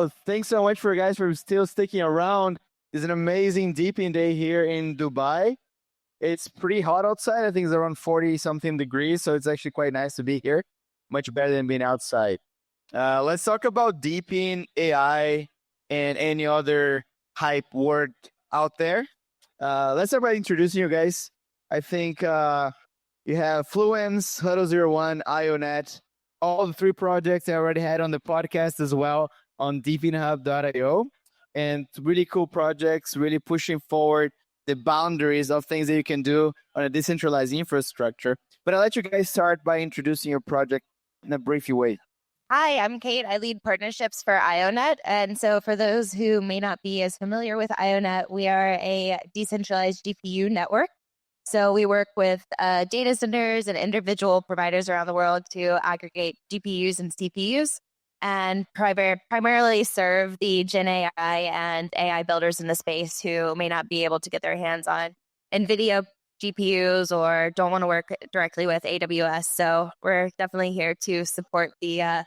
Well, thanks so much for guys for still sticking around. It's an amazing DePIN Day here in Dubai. It's pretty hot outside. I think it's around 40 something degrees. So it's actually quite nice to be here. Much better than being outside. Let's talk about DePIN, AI, and any other hype word out there. Let's start by introducing you guys. I think you have Fluence, Huddle01, IONET, all the three projects I already had on the podcast as well on deepinhub.io. And really cool projects, really pushing forward the boundaries of things that you can do on a decentralized infrastructure. But I'll let you guys start by introducing your project in a brief way. Hi, I'm Kate. I lead partnerships for IONET. And so for those who may not be as familiar with IONET, we are a decentralized GPU network. So we work with data centers and individual providers around the world to aggregate GPUs and CPUs and primarily serve the Gen AI and AI builders in the space who may not be able to get their hands on NVIDIA GPUs or don't want to work directly with AWS. So we're definitely here to support the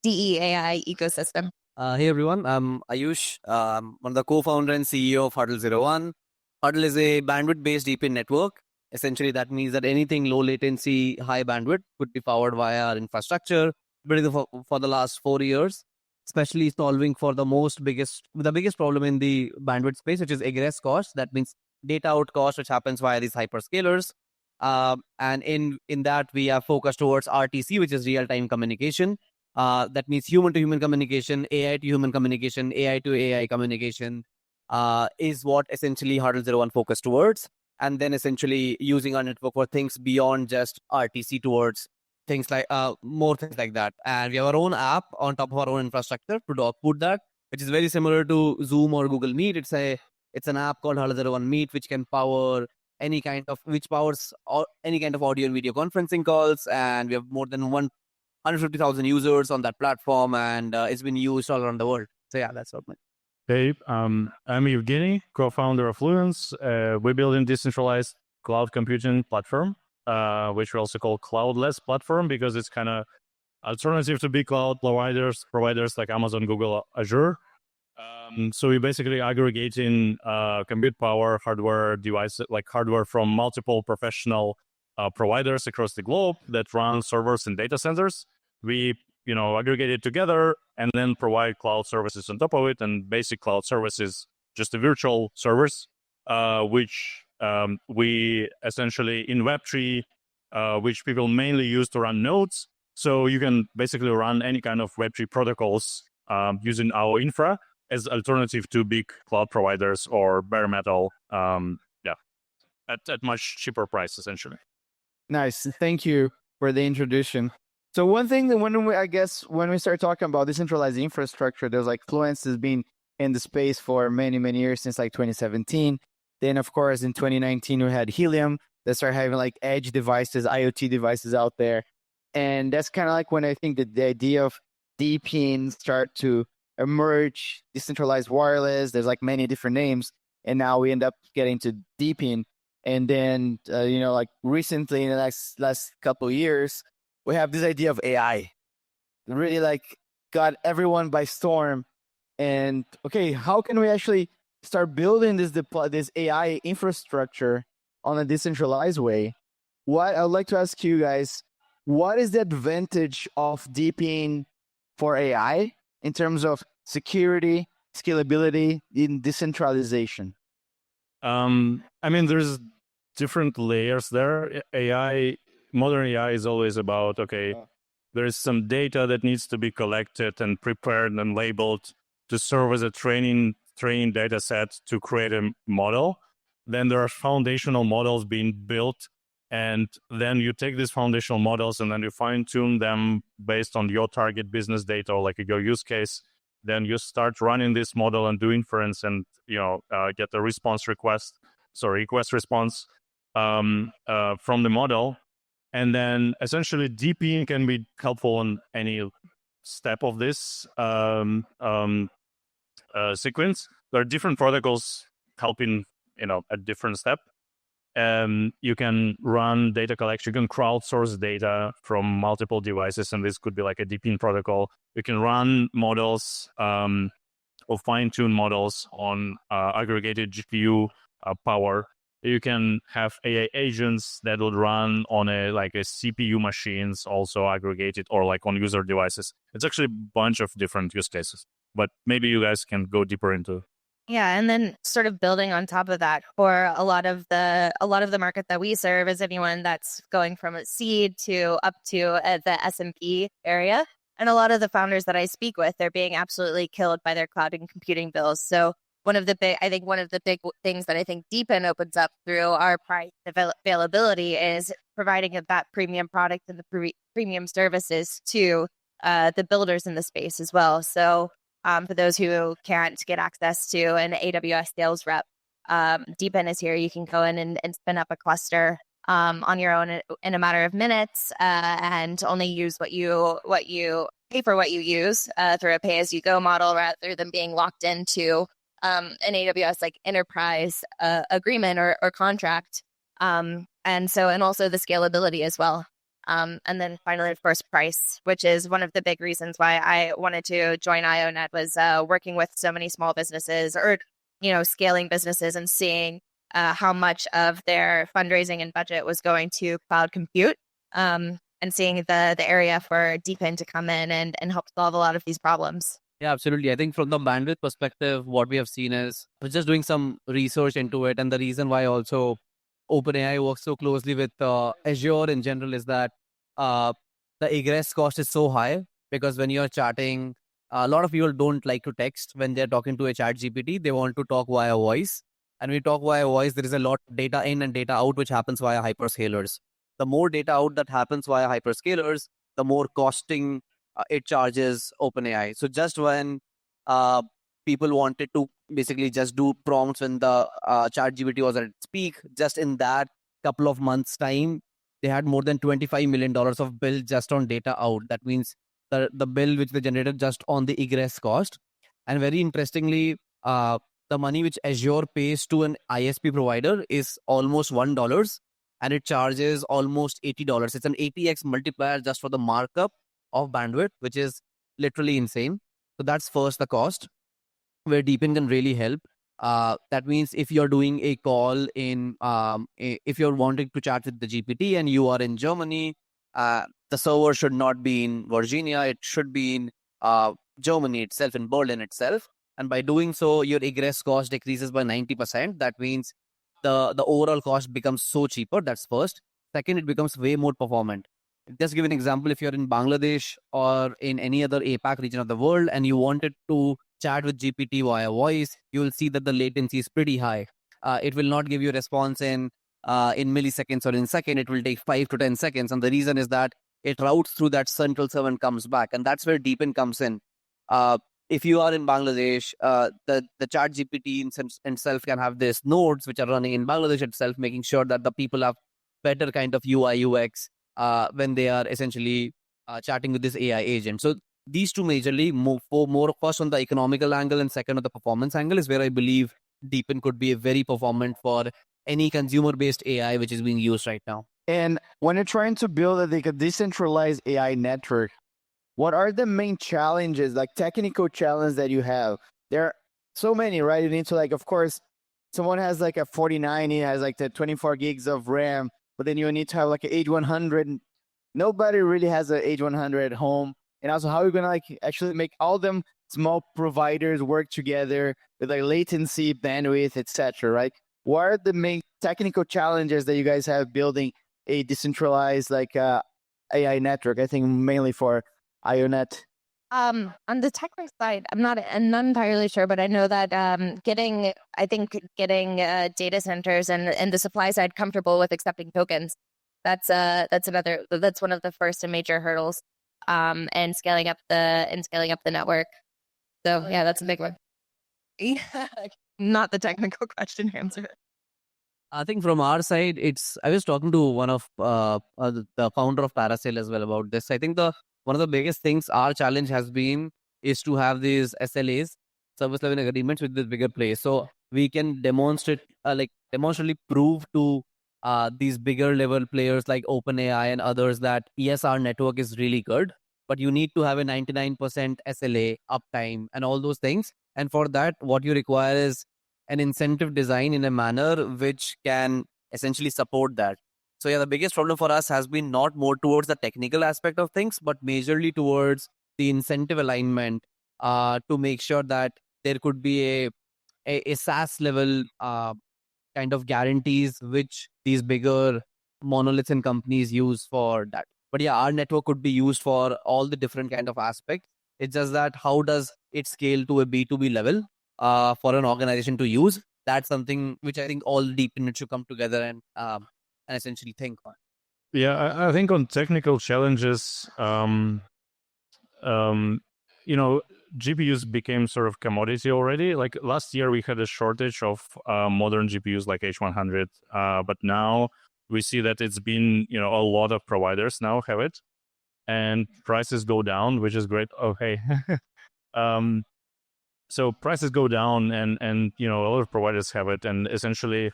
DEAI ecosystem. Hey everyone, I'm Ayush. I'm one of the co-founder and CEO of Huddle01. Huddle is a bandwidth-based DePIN network. Essentially, that means that anything low latency, high bandwidth could be powered via our infrastructure. Built for the last 4 years, especially solving for the biggest problem in the bandwidth space, which is egress cost. That means data out cost, which happens via these hyperscalers. And in that, we are focused towards RTC, which is real-time communication. That means human-to-human communication, AI-to-human communication, AI-to-AI communication is what essentially Huddle01 focused towards. And then essentially using our network for things beyond just RTC towards things like more things like that. And we have our own app on top of our own infrastructure to output that, which is very similar to Zoom or Google Meet. It's an app called Huddle01 Meet, which can power any kind of audio and video conferencing calls. And we have more than 150,000 users on that platform, and it's been used all around the world. So yeah, that's what. Hey, I'm Evgeny, co-founder of Fluence. We build a decentralized cloud computing platform, which we also call cloudless platform because it's kind of alternative to big cloud providers like Amazon, Google, Azure. So we basically aggregating compute power, hardware devices, like hardware from multiple professional providers across the globe that run servers and data centers. We aggregate it together and then provide cloud services on top of it. And basic cloud services, just the virtual servers, which we essentially in Web3, which people mainly use to run nodes. So you can basically run any kind of Web3 protocols using our infra as alternative to big cloud providers or bare metal, at much cheaper price, essentially. Nice. Thank you for the introduction. So one thing that when we start talking about decentralized infrastructure, there's like Fluence has been in the space for many, many years since like 2017. Then of course in 2019 we had Helium that started having like edge devices, IoT devices out there. And that's kind of like when I think that the idea of DePIN start to emerge, decentralized wireless, there's like many different names. And now we end up getting to DePIN. And then, like recently in the last couple of years, we have this idea of AI. Really like got everyone by storm. And okay, how can we actually start building this AI infrastructure on a decentralized way? I would like to ask you guys, what is the advantage of DePIN for AI in terms of security, scalability, in decentralization? There's different layers there. Modern AI is always about, there is some data that needs to be collected and prepared and labeled to serve as a training data set to create a model. Then there are foundational models being built. And then you take these foundational models and then you fine tune them based on your target business data or like your use case. Then you start running this model and do inference and, get the request response from the model. And then essentially DePIN can be helpful on any step of this sequence. There are different protocols helping, at different step. You can run data collection, you can crowdsource data from multiple devices, and this could be like a DePIN protocol. You can run models or fine-tune models on aggregated GPU power. You can have AI agents that will run on a CPU machines, also aggregated, or like on user devices. It's actually a bunch of different use cases, but maybe you guys can go deeper into. Yeah, and then sort of building on top of that, for a lot of the market that we serve is anyone that's going from a seed to up to the S&P area. And a lot of the founders that I speak with, they're being absolutely killed by their cloud and computing bills. So one of the big things that I think DePIN opens up through our price availability is providing that premium product and the premium services to the builders in the space as well. So for those who can't get access to an AWS sales rep, DePIN is here. You can go in and spin up a cluster on your own in a matter of minutes, and only use what you pay for what you use through a pay-as-you-go model, rather than being locked into an AWS like enterprise agreement or contract. And also the scalability as well. And then finally, of course, price, which is one of the big reasons why I wanted to join IONET, was working with so many small businesses, or scaling businesses, and seeing how much of their fundraising and budget was going to cloud compute, and seeing the area for DePIN to come in and help solve a lot of these problems. Yeah, absolutely. I think from the bandwidth perspective, what we have seen is we're just doing some research into it. And the reason why also OpenAI works so closely with Azure in general is that the egress cost is so high, because when you're chatting, a lot of people don't like to text when they're talking to a chat GPT. They want to talk via voice. And when we talk via voice, there is a lot data in and data out, which happens via hyperscalers. The more data out that happens via hyperscalers, the more costing it charges OpenAI. So just when people wanted to basically just do prompts when the chat GPT was at its peak, just in that couple of months' time, they had more than $25 million of bill just on data out. That means the bill which they generated just on the egress cost. And very interestingly, the money which Azure pays to an ISP provider is almost $1, and it charges almost $80. It's an 80x multiplier just for the markup of bandwidth, which is literally insane. So that's first the cost, where DePIN can really help. That means if you're doing a call if you're wanting to chat with the GPT and you are in Germany, the server should not be in Virginia. It should be in Germany itself, in Berlin itself. And by doing so, your egress cost decreases by 90%. That means the overall cost becomes so cheaper. That's first. Second, it becomes way more performant. Just give an example. If you're in Bangladesh or in any other APAC region of the world and you wanted to chat with GPT via voice, you will see that the latency is pretty high. It will not give you a response in milliseconds or in second. It will take 5 to 10 seconds. And the reason is that it routes through that central server and comes back. And that's where DePIN comes in. If you are in Bangladesh, the chat GPT itself can have these nodes which are running in Bangladesh itself, making sure that the people have better kind of UI UX when they are essentially chatting with this AI agent. So these two majorly move for more cost on the economical angle, and second on the performance angle is where I believe DePIN could be very performant for any consumer-based AI which is being used right now. And when you're trying to build a decentralized AI network, what are the main challenges, like technical challenges that you have? There are so many, right? You need to of course, someone has like a 4090, has like the 24 gigs of RAM, but then you need to have like an H100. Nobody really has an H100 at home. And also, how are you going to actually make all them small providers work together with latency, bandwidth, etc., right? What are the main technical challenges that you guys have building a decentralized AI network? I think mainly for IONET. On the technical side, I'm not entirely sure, but I know that getting data centers and the supply side comfortable with accepting tokens, that's one of the first and major hurdles, and scaling up the network. So yeah, that's a big one. Not the technical question answer. I think from our side, I was talking to one of the founder of Parasail as well about this. I think one of the biggest things our challenge has been is to have these SLAs, service level agreements, with this bigger players. So we can demonstrably prove to these bigger level players like OpenAI and others that yes, our network is really good, but you need to have a 99% SLA uptime and all those things. And for that, what you require is an incentive design in a manner which can essentially support that. So yeah, the biggest problem for us has been not more towards the technical aspect of things, but majorly towards the incentive alignment to make sure that there could be a SaaS level kind of guarantees which these bigger monoliths and companies use for that. But yeah, our network could be used for all the different kind of aspects. It's just that how does it scale to a B2B level for an organization to use? That's something which I think all deep in it should come together and essentially think on. Yeah, I think on technical challenges, you know, GPUs became sort of commodity already. Like last year, we had a shortage of modern GPUs like H100, but now we see that it's been, you know, a lot of providers now have it, and prices go down, which is great. Oh, hey. So prices go down, and you know, a lot of providers have it, and essentially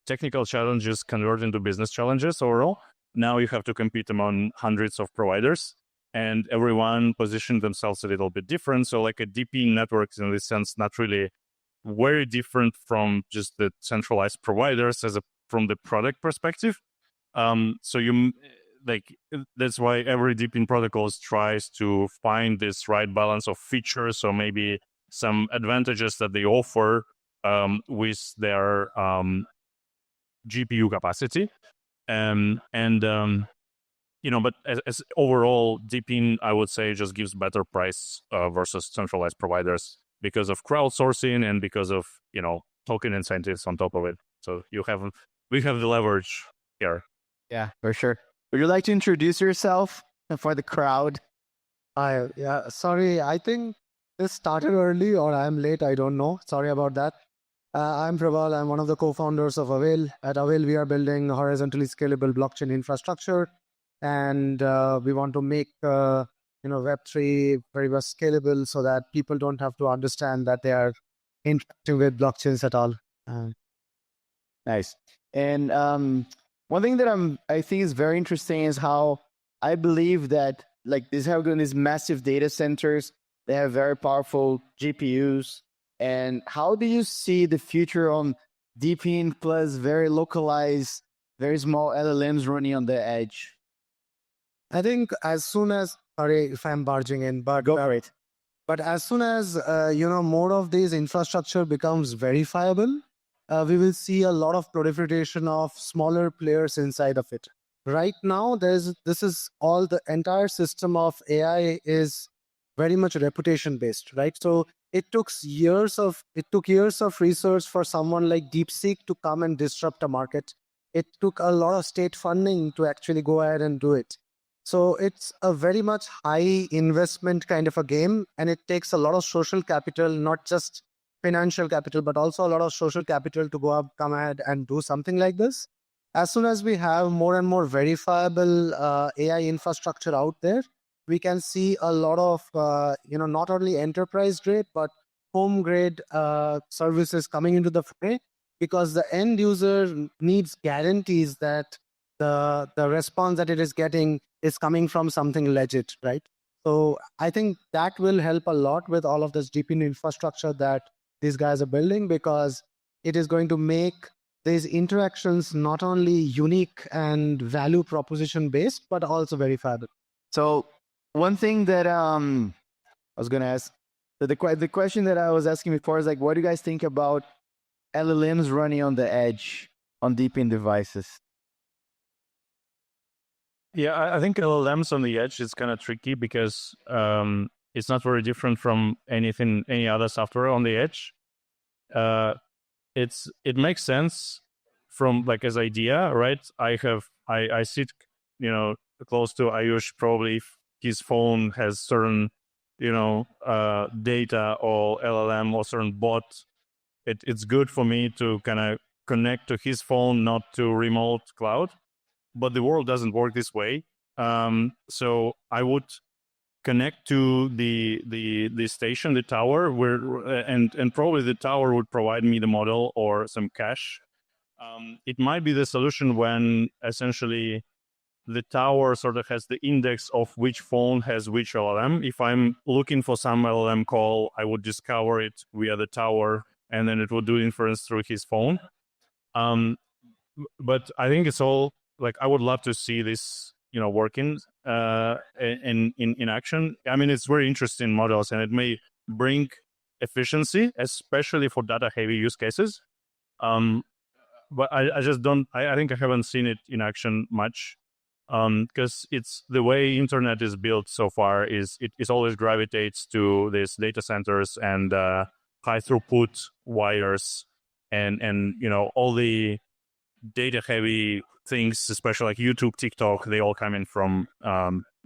technical challenges convert into business challenges overall. Now you have to compete among hundreds of providers, and everyone positioned themselves a little bit different. So like a DePIN network is in this sense not really very different from just the centralized providers from the product perspective. So you like that's why every DePIN protocol tries to find this right balance of features, or maybe some advantages that they offer with their GPU capacity. You know, but as overall, DePIN, I would say, just gives better price versus centralized providers because of crowdsourcing and because of, you know, token incentives on top of it. So we have the leverage here. Yeah, for sure. Would you like to introduce yourself for the crowd? Yeah, sorry, I think this started early or I'm late, I don't know. Sorry about that. I'm Prabal, I'm one of the co-founders of Avail. At Avail, we are building horizontally scalable blockchain infrastructure, and we want to make Web3 very much scalable so that people don't have to understand that they are interacting with blockchains at all. Nice. And one thing that I think is very interesting is how I believe that like these massive data centers, they have very powerful GPUs. And how do you see the future on DePIN plus very localized, very small LLMs running on the edge? I think as soon as, sorry if I'm barging in, but Go for it. But as soon as more of these infrastructure becomes verifiable, we will see a lot of proliferation of smaller players inside of it. Right now, this is all the entire system of AI is very much reputation based, right? So it took years of research for someone like DeepSeek to come and disrupt a market. It took a lot of state funding to actually go ahead and do it. So it's a very much high investment kind of a game, and it takes a lot of social capital, not just financial capital, but also a lot of social capital to come ahead and do something like this. As soon as we have more and more verifiable AI infrastructure out there, we can see a lot of not only enterprise grade but home grade services coming into the fray, because the end user needs guarantees that the response that it is getting is coming from something legit, right? So I think that will help a lot with all of this DePIN infrastructure that these guys are building, because it is going to make these interactions not only unique and value proposition based, but also verifiable. So one thing that I was going to ask, the question that I was asking before is like, what do you guys think about LLMs running on the edge on DePIN devices? Yeah, I think LLMs on the edge is kind of tricky because it's not very different from any other software on the edge. It makes sense from like as idea, right? I sit, close to Ayush. Probably if his phone has certain, data or LLM or certain bot, it's good for me to kind of connect to his phone, not to remote cloud. But the world doesn't work this way. So I would connect to the station, the tower, and probably the tower would provide me the model or some cache. It might be the solution when essentially the tower sort of has the index of which phone has which LLM. If I'm looking for some LLM call, I would discover it via the tower, and then it would do inference through his phone. But I think it's all like, I would love to see this, working in action. I mean, it's very interesting models, and it may bring efficiency, especially for data heavy use cases. But I just don't. I think I haven't seen it in action much, because it's the way internet is built so far. Is it always gravitates to these data centers and high throughput wires, and all the data heavy things, especially like YouTube, TikTok, they all come in from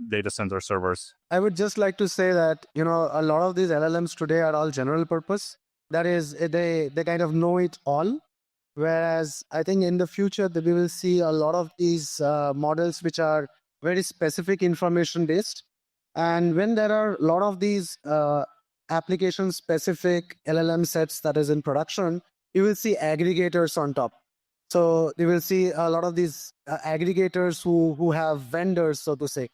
data center servers. I would just like to say that, a lot of these LLMs today are all general purpose. That is, they kind of know it all. Whereas I think in the future, we will see a lot of these models which are very specific information based. And when there are a lot of these application specific LLM sets that is in production, you will see aggregators on top. So you will see a lot of these aggregators who have vendors, so to say.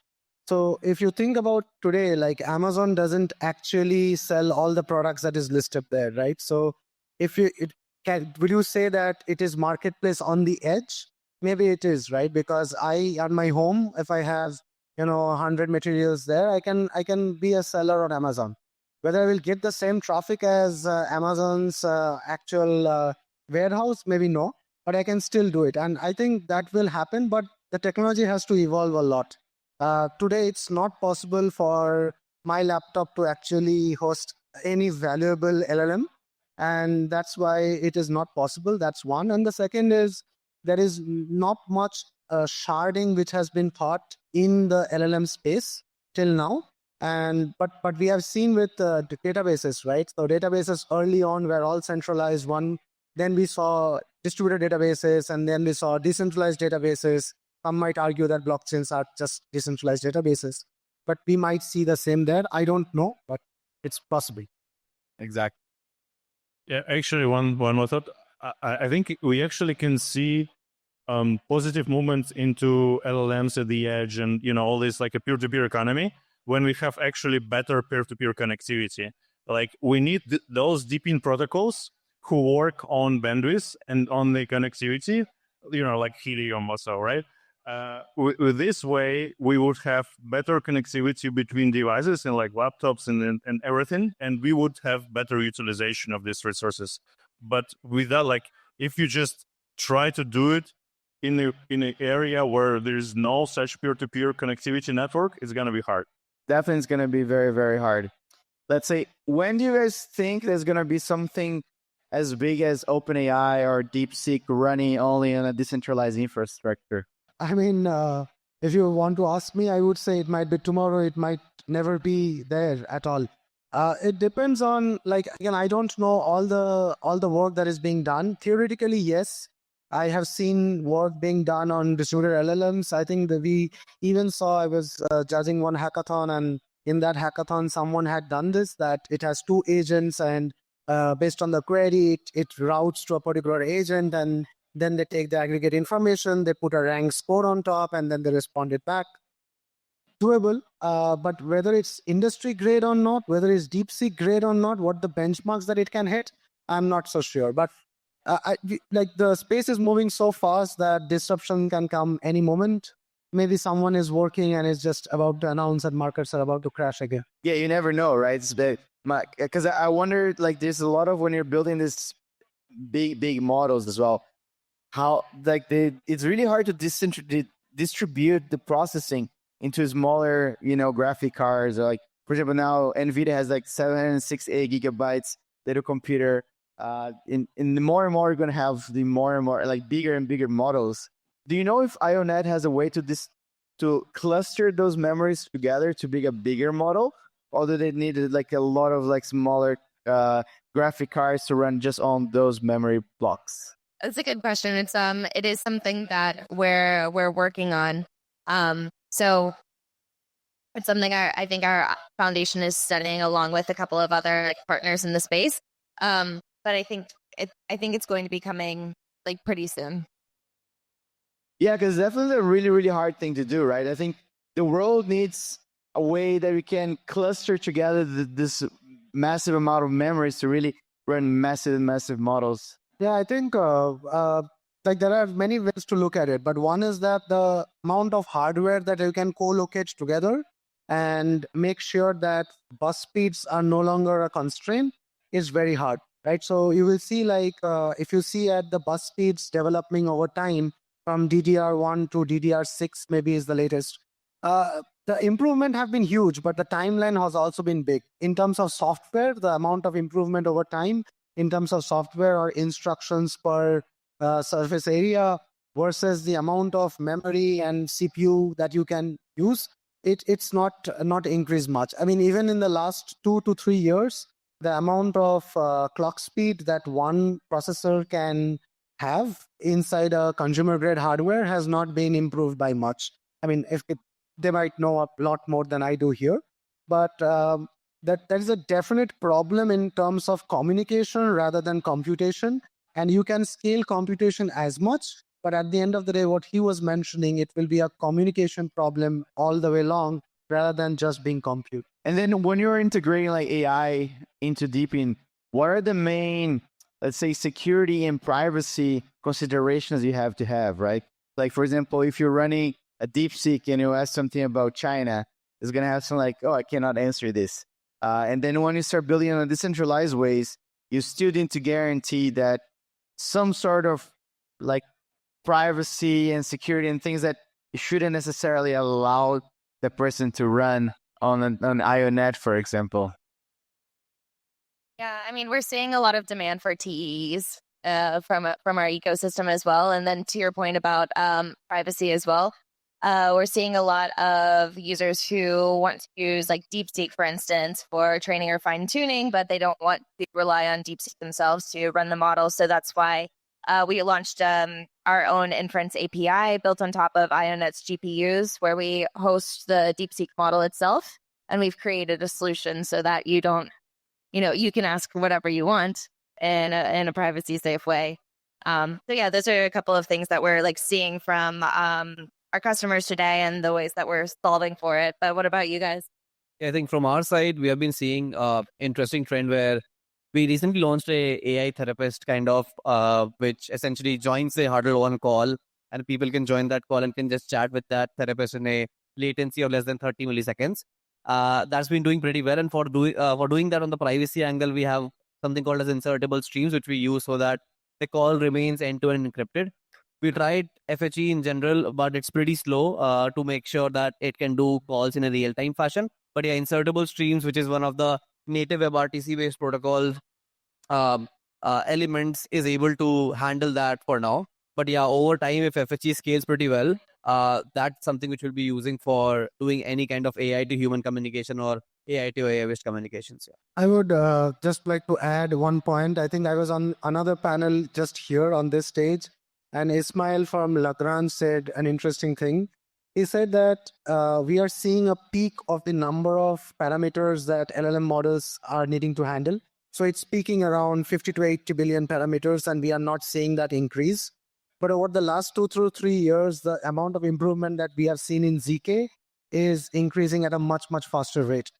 So if you think about today, like Amazon doesn't actually sell all the products that is listed there, right? So if would you say that it is marketplace on the edge? Maybe it is, right? Because at my home, if I have 100 materials there, I can be a seller on Amazon. Whether I will get the same traffic as Amazon's actual warehouse, maybe no, but I can still do it. And I think that will happen, but the technology has to evolve a lot. Today, it's not possible for my laptop to actually host any valuable LLM. And that's why it is not possible. That's one. And the second is there is not much sharding which has been taught in the LLM space till now. But we have seen with databases, right? So databases early on were all centralized. Then we saw distributed databases, and then we saw decentralized databases. Some might argue that blockchains are just decentralized databases, but we might see the same there. I don't know, but it's possible. Exactly. Yeah, actually, one more thought. I think we actually can see positive movements into LLMs at the edge, and all this like a peer-to-peer economy when we have actually better peer-to-peer connectivity. Like we need those DePIN protocols who work on bandwidth and on the connectivity, like Helium also, right? With this way, we would have better connectivity between devices and like laptops and everything, and we would have better utilization of these resources. But without, like, if you just try to do it in an area where there's no such peer-to-peer connectivity network, it's going to be hard. Definitely, it's going to be very, very hard. Let's say, when do you guys think there's going to be something as big as OpenAI or DeepSeek running only on a decentralized infrastructure? I mean, if you want to ask me, I would say it might be tomorrow. It might never be there at all. It depends on, like, again, I don't know all the work that is being done. Theoretically, yes, I have seen work being done on distributed LLMs. I think that we even saw, I was judging one hackathon, and in that hackathon, someone had done this, that it has two agents, and based on the query, it routes to a particular agent, and then they take the aggregate information, they put a rank score on top, and then they respond it back. Doable, but whether it's industry grade or not, whether it's DeepSeek grade or not, what the benchmarks that it can hit, I'm not so sure. But like the space is moving so fast that disruption can come any moment. Maybe someone is working and is just about to announce that markets are about to crash again. Yeah, you never know, right? Because I wonder, like, there's a lot of, when you're building this big models as well, how like it's really hard to distribute the processing into smaller, graphic cards. Or like, for example, now NVIDIA has like 768 gigabytes data computer. In the more and more, you're going to have the more and more like bigger and bigger models. Do you know if IONET has a way to cluster those memories together to be a bigger model, or do they need like a lot of like smaller graphic cards to run just on those memory blocks? That's a good question. It is something that we're working on. So it's something I think our foundation is studying along with a couple of other partners in the space. But I think it's going to be coming like pretty soon. Yeah, because definitely a really, really hard thing to do, right? I think the world needs a way that we can cluster together this massive amount of memories to really run massive, massive models. Yeah, I think like there are many ways to look at it, but one is that the amount of hardware that you can co-locate together and make sure that bus speeds are no longer a constraint is very hard, right? So you will see like if you see at the bus speeds developing over time from DDR1 to DDR6 maybe is the latest. The improvement have been huge, but the timeline has also been big. In terms of software, the amount of improvement over time in terms of software or instructions per surface area versus the amount of memory and CPU that you can use, it's not increased much. I mean, even in the last 2 to 3 years, the amount of clock speed that one processor can have inside a consumer grade hardware has not been improved by much. I mean, they might know a lot more than I do here, but that is a definite problem in terms of communication rather than computation. And you can scale computation as much, but at the end of the day, what he was mentioning, it will be a communication problem all the way along rather than just being compute. And then when you're integrating like AI into DePIN, what are the main, let's say, security and privacy considerations you have to have, right? Like, for example, if you're running a DeepSeek and you ask something about China, it's going to have something like, oh, I cannot answer this. And then when you start building on decentralized ways, you still need to guarantee that some sort of like privacy and security and things that you shouldn't necessarily allow the person to run on an IONet, for example. Yeah, I mean, we're seeing a lot of demand for TEs from our ecosystem as well. And then to your point about privacy as well, we're seeing a lot of users who want to use like DeepSeek, for instance, for training or fine tuning, but they don't want to rely on DeepSeek themselves to run the model. So that's why we launched our own inference API built on top of IONet's GPUs, where we host the DeepSeek model itself. And we've created a solution so that you don't, you can ask whatever you want in a privacy safe way. So yeah, those are a couple of things that we're like seeing from our customers today and the ways that we're solving for it. But what about you guys? I think from our side, we have been seeing interesting trend where we recently launched a AI therapist kind of, which essentially joins a Huddle One call, and people can join that call and can just chat with that therapist in a latency of less than 30 milliseconds. That's been doing pretty well. And for doing that on the privacy angle, we have something called as insertable streams, which we use so that the call remains end-to-end encrypted. We tried FHE in general, but it's pretty slow to make sure that it can do calls in a real-time fashion. But yeah, insertable streams, which is one of the native WebRTC-based protocol elements, is able to handle that for now. But yeah, over time, if FHE scales pretty well, that's something which we'll be using for doing any kind of AI to human communication or AI to AI-based communications. Yeah. I would just like to add one point. I think I was on another panel just here on this stage, and Ismail from Lagrange said an interesting thing. He said that we are seeing a peak of the number of parameters that LLM models are needing to handle. So it's peaking around 50 to 80 billion parameters, and we are not seeing that increase. But over the last 2 to 3 years, the amount of improvement that we have seen in ZK is increasing at a much, much faster rate.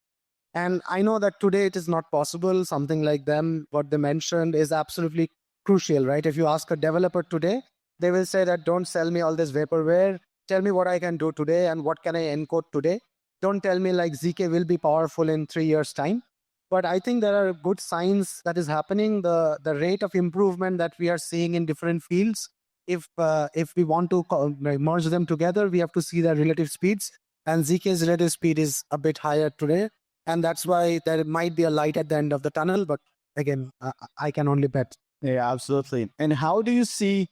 And I know that today it is not possible. Something like them, what they mentioned is absolutely crucial, right? If you ask a developer today, they will say that don't sell me all this vaporware. Tell me what I can do today and what can I encode today. Don't tell me like ZK will be powerful in 3 years' time. But I think there are good signs that is happening. The rate of improvement that we are seeing in different fields, if we want to merge them together, we have to see their relative speeds. And ZK's relative speed is a bit higher today. And that's why there might be a light at the end of the tunnel. But again, I can only bet. Yeah, absolutely. And how do you see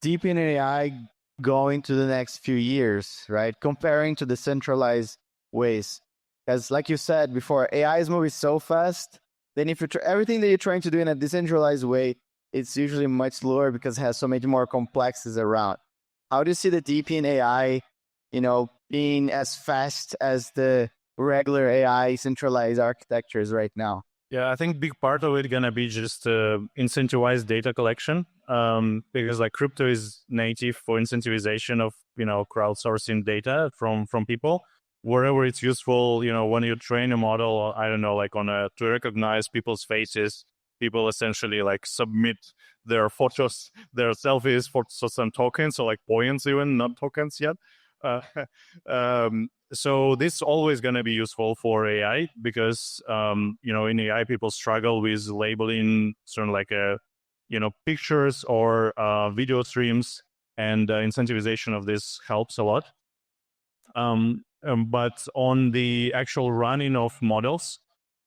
DePIN AI going to the next few years, right? Comparing to the centralized ways. Because like you said before, AI is moving so fast. Then if everything that you're trying to do in a decentralized way, it's usually much slower because it has so many more complexities around. How do you see the DePIN AI, being as fast as the regular AI centralized architectures right now? Yeah, I think big part of it gonna be just incentivized data collection. because like crypto is native for incentivization of, crowdsourcing data from people. Wherever it's useful, when you train a model, I don't know, like to recognize people's faces, people essentially like submit their photos, their selfies for some tokens, so like points even, not tokens yet. Uh, so this is always going to be useful for AI because, in AI, people struggle with labeling certain like pictures or video streams, and incentivization of this helps a lot. But on the actual running of models,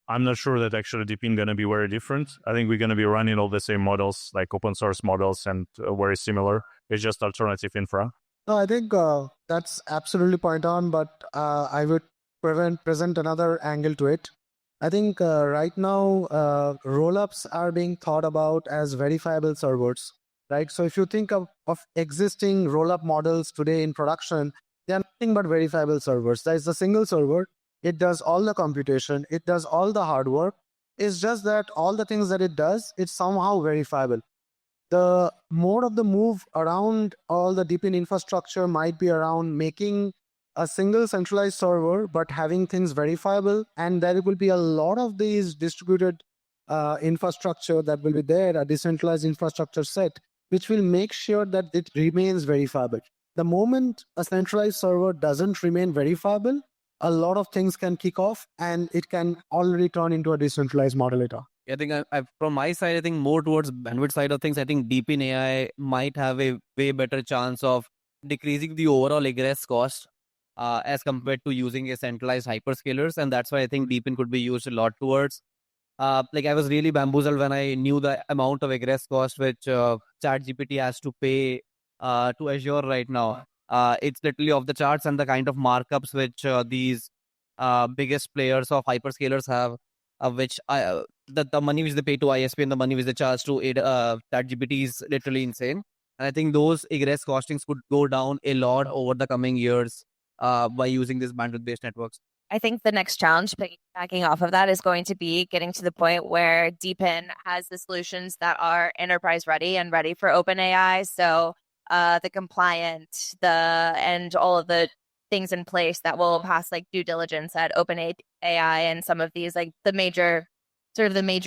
I'm not sure that actually DePIN going to be very different. I think we're going to be running all the same models, like open source models, and very similar. It's just alternative infra. No, I think that's absolutely point on, but I would present another angle to it. I think right now, rollups are being thought about as verifiable servers, right? So if you think of existing rollup models today in production, they are nothing but verifiable servers. There's a single server. It does all the computation. It does all the hard work. It's just that all the things that it does, it's somehow verifiable. The more of the move around all the DePIN infrastructure might be around making a single centralized server, but having things verifiable. And there will be a lot of these distributed infrastructure that will be there, a decentralized infrastructure set, which will make sure that it remains verifiable. The moment a centralized server doesn't remain verifiable, a lot of things can kick off and it can already turn into a decentralized model later. I think from my side, I think more towards bandwidth side of things, I think DePIN AI might have a way better chance of decreasing the overall egress cost as compared to using a centralized hyperscalers. And that's why I think DePIN could be used a lot towards. Like I was really bamboozled when I knew the amount of egress cost which ChatGPT has to pay to Azure right now. It's literally off the charts, and the kind of markups which these biggest players of hyperscalers have, which the money which they pay to ISP and the money which they charge to ChatGPT is literally insane. And I think those egress costings could go down a lot over the coming years by using these bandwidth-based networks. I think the next challenge, piggybacking off of that, is going to be getting to the point where DePIN has the solutions that are enterprise ready and ready for OpenAI. So the compliant, and all of the things in place that will pass like due diligence at OpenAI and some of these like the major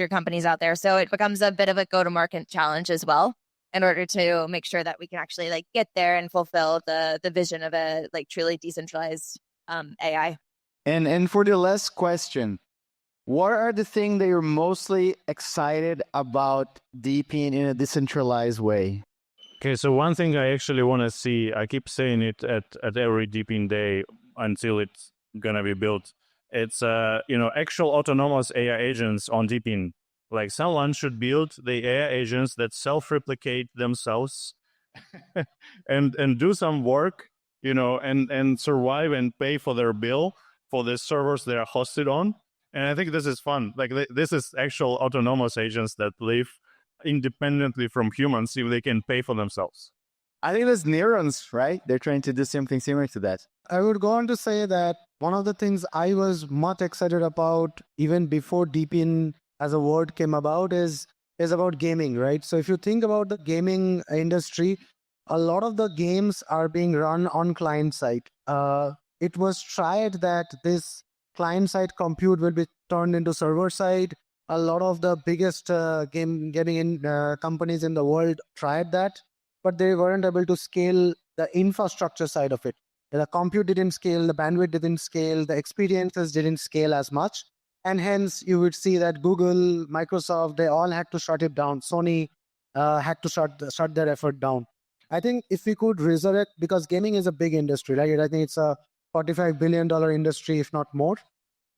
companies out there. So it becomes a bit of a go-to-market challenge as well, in order to make sure that we can actually like get there and fulfill the vision of a like truly decentralized AI. And for the last question, what are the things that you're mostly excited about DePIN in a decentralized way? Okay, so one thing I actually want to see, I keep saying it at every DePIN day until it's gonna be built. It's actual autonomous AI agents on DePIN. Like someone should build the AI agents that self-replicate themselves and do some work, and survive and pay for their bill for the servers they are hosted on. And I think this is fun. Like this is actual autonomous agents that live independently from humans if they can pay for themselves. I think there's neurons, right? They're trying to do something similar to that. I would go on to say that one of the things I was much excited about even before DePIN as a word came about is about gaming, right? So if you think about the gaming industry, a lot of the games are being run on client side. It was tried that this client side compute will be turned into server side. A lot of the biggest gaming companies in the world tried that, but they weren't able to scale the infrastructure side of it. The compute didn't scale, the bandwidth didn't scale, the experiences didn't scale as much. And hence, you would see that Google, Microsoft, they all had to shut it down. Sony had to shut their effort down. I think if we could resurrect, because gaming is a big industry, right? I think it's a $45 billion industry, if not more.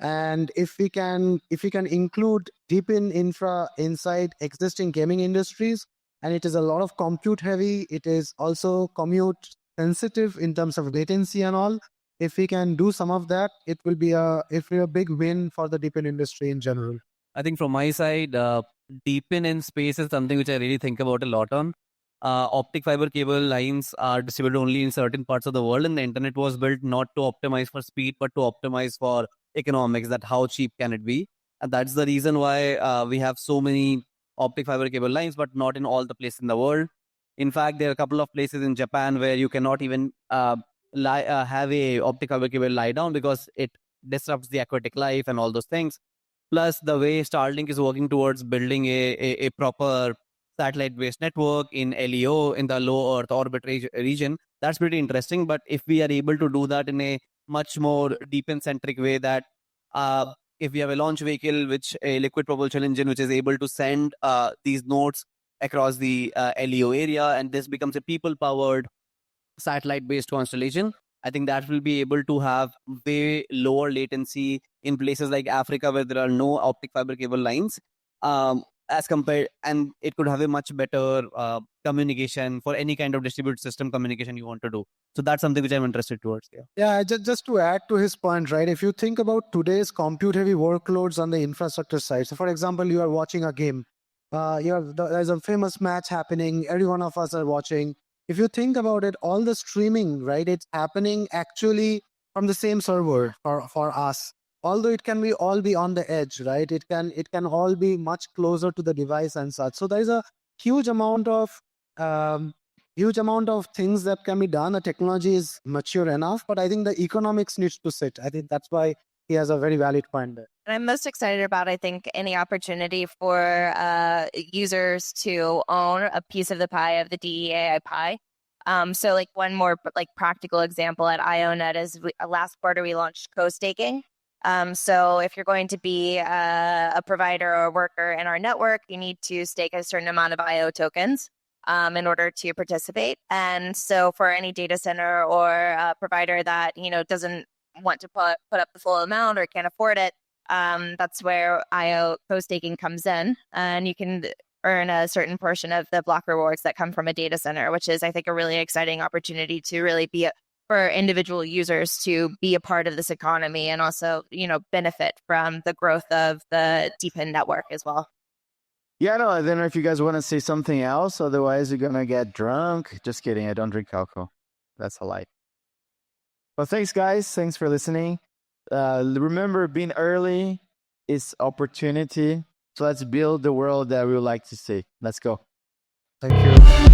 And if we can include DePIN infra inside existing gaming industries, and it is a lot of compute heavy, it is also commute sensitive in terms of latency and all. If we can do some of that, it will be a big win for the DePIN industry in general. I think from my side, DePIN in space is something which I really think about a lot on. Optic fiber cable lines are distributed only in certain parts of the world, and the internet was built not to optimize for speed, but to optimize for economics, that how cheap can it be. And that's the reason why we have so many optic fiber cable lines, but not in all the places in the world. In fact, there are a couple of places in Japan where you cannot even have a optic fiber cable lie down because it disrupts the aquatic life and all those things. Plus, the way Starlink is working towards building a proper satellite-based network in LEO, in the low Earth orbit region, that's pretty interesting. But if we are able to do that in a much more DePIN-centric way, that if we have a launch vehicle, which a liquid propulsion engine, which is able to send these nodes across the LEO area, and this becomes a people-powered satellite-based constellation, I think that will be able to have way lower latency in places like Africa where there are no optic fiber cable lines, as compared, and it could have a much better communication for any kind of distributed system communication you want to do. So that's something which I'm interested towards. Yeah, just to add to his point, right? If you think about today's compute-heavy workloads on the infrastructure side, so for example, you are watching a game, there's a famous match happening, every one of us are watching. If you think about it, all the streaming, right, it's happening actually from the same server for us. Although it can all be on the edge, right? It can all be much closer to the device and such. So there is a huge amount of things that can be done. The technology is mature enough, but I think the economics needs to sit. I think that's why he has a very valid point there. And I'm most excited about, I think, any opportunity for users to own a piece of the pie of the DEAI pie. So like one more like practical example at IONET is last quarter we launched co-staking. So if you're going to be a provider or a worker in our network, you need to stake a certain amount of IO tokens in order to participate. And so for any data center or a provider that, doesn't want to put up the full amount or can't afford it, that's where IO co-staking comes in, and you can earn a certain portion of the block rewards that come from a data center, which is, I think, a really exciting opportunity to really be for individual users to be a part of this economy and also, benefit from the growth of the DePIN network as well. Yeah, no, I don't know if you guys want to say something else. Otherwise, you're going to get drunk. Just kidding. I don't drink alcohol. That's a lie. Well, thanks, guys. Thanks for listening. Remember, being early is opportunity. So let's build the world that we would like to see. Let's go. Thank you.